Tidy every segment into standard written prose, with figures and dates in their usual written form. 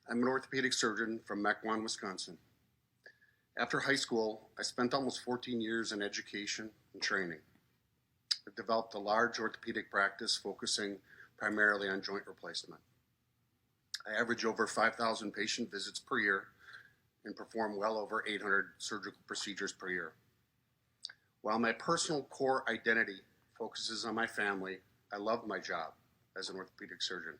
I'm an orthopedic surgeon from Mequon, Wisconsin. After high school, I spent almost 14 years in education and training. I've developed a large orthopedic practice focusing primarily on joint replacement. I average over 5,000 patient visits per year and perform well over 800 surgical procedures per year. While my personal core identity focuses on my family, I love my job as an orthopedic surgeon.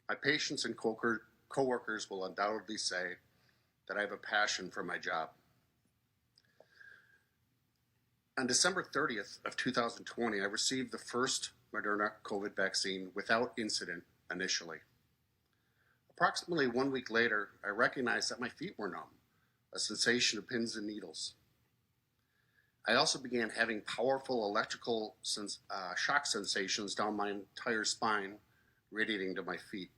My patients and coworkers will undoubtedly say that I have a passion for my job. On December 30th of 2020, I received the first Moderna COVID vaccine without incident initially. Approximately 1 week later, I recognized that my feet were numb, a sensation of pins and needles. I also began having powerful electrical shock sensations down my entire spine, radiating to my feet.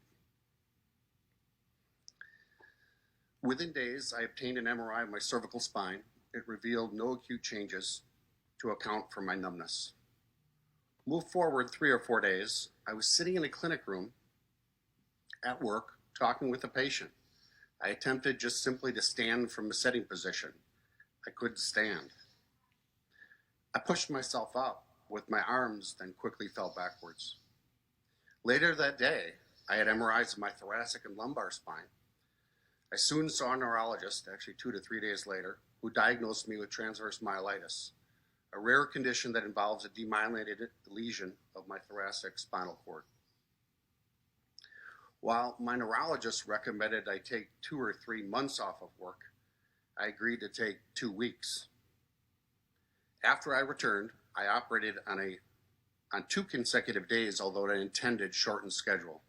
Within days, I obtained an MRI of my cervical spine. It revealed no acute changes to account for my numbness. Move forward 3 or 4 days, I was sitting in a clinic room at work talking with a patient. I attempted just simply to stand from a sitting position. I couldn't stand. I pushed myself up with my arms, then quickly fell backwards. Later that day, I had MRIs of my thoracic and lumbar spine. I soon saw a neurologist, actually 2 to 3 days later, who diagnosed me with transverse myelitis, a rare condition that involves a demyelinated lesion of my thoracic spinal cord. While my neurologist recommended I take 2 or 3 months off of work, I agreed to take 2 weeks. After I returned, I operated on 2 consecutive days, although I intended shortened schedule.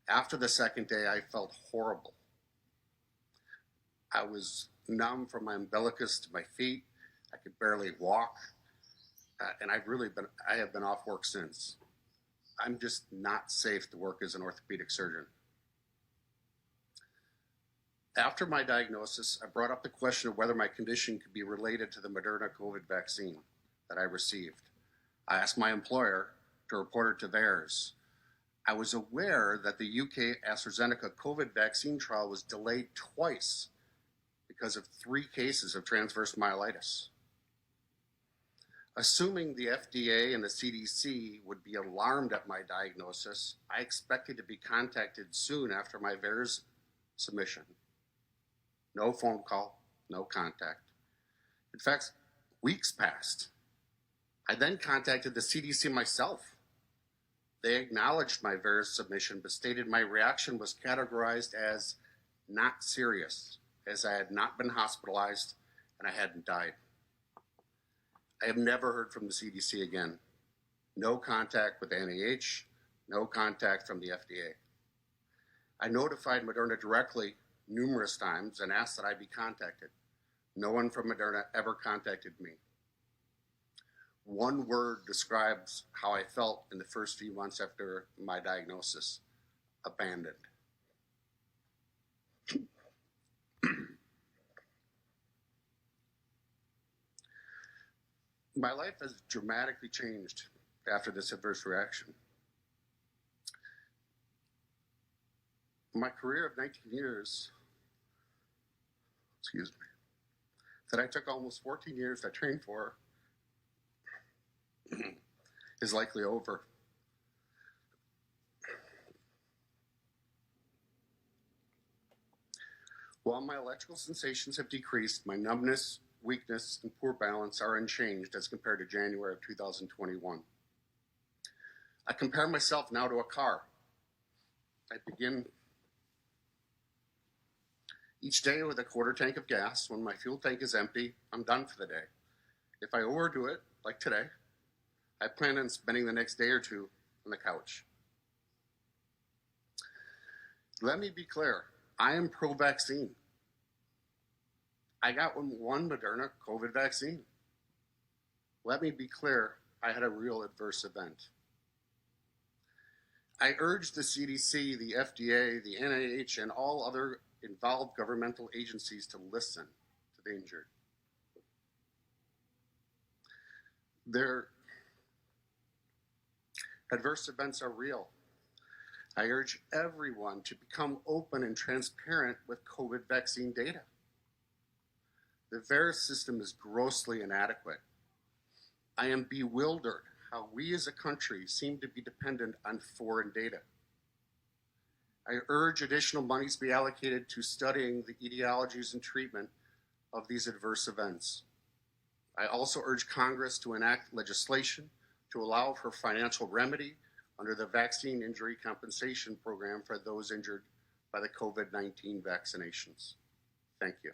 After the second day, I felt horrible. I was numb from my umbilicus to my feet. I could barely walk, and I have been off work since. I'm just not safe to work as an orthopedic surgeon. After my diagnosis, I brought up the question of whether my condition could be related to the Moderna COVID vaccine that I received. I asked my employer to report it to theirs. I was aware that the UK AstraZeneca COVID vaccine trial was delayed twice because of 3 cases of transverse myelitis. Assuming the FDA and the CDC would be alarmed at my diagnosis, I expected to be contacted soon after my VAERS submission. No phone call, no contact. In fact, weeks passed. I then contacted the CDC myself. They acknowledged my VAERS submission, but stated my reaction was categorized as not serious, as I had not been hospitalized and I hadn't died. I have never heard from the CDC again. No contact with NIH, no contact from the FDA. I notified Moderna directly numerous times and asked that I be contacted. No one from Moderna ever contacted me. One word describes how I felt in the first few months after my diagnosis: abandoned. My life has dramatically changed after this adverse reaction. My career of 19 years, that I took almost 14 years to train for, is likely over. While my electrical sensations have decreased, my numbness, weakness, and poor balance are unchanged as compared to January of 2021. I compare myself now to a car. I begin each day with a quarter tank of gas. When my fuel tank is empty, I'm done for the day. If I overdo it, like today, I plan on spending the next day or 2 on the couch. Let me be clear, I am pro-vaccine. I got one Moderna COVID vaccine. Let me be clear, I had a real adverse event. I urge the CDC, the FDA, the NIH, and all other involved governmental agencies to listen to the injured. Their adverse events are real. I urge everyone to become open and transparent with COVID vaccine data. The VAERS system is grossly inadequate. I am bewildered how we as a country seem to be dependent on foreign data. I urge additional monies be allocated to studying the etiologies and treatment of these adverse events. I also urge Congress to enact legislation to allow for financial remedy under the Vaccine Injury Compensation Program for those injured by the COVID-19 vaccinations. Thank you.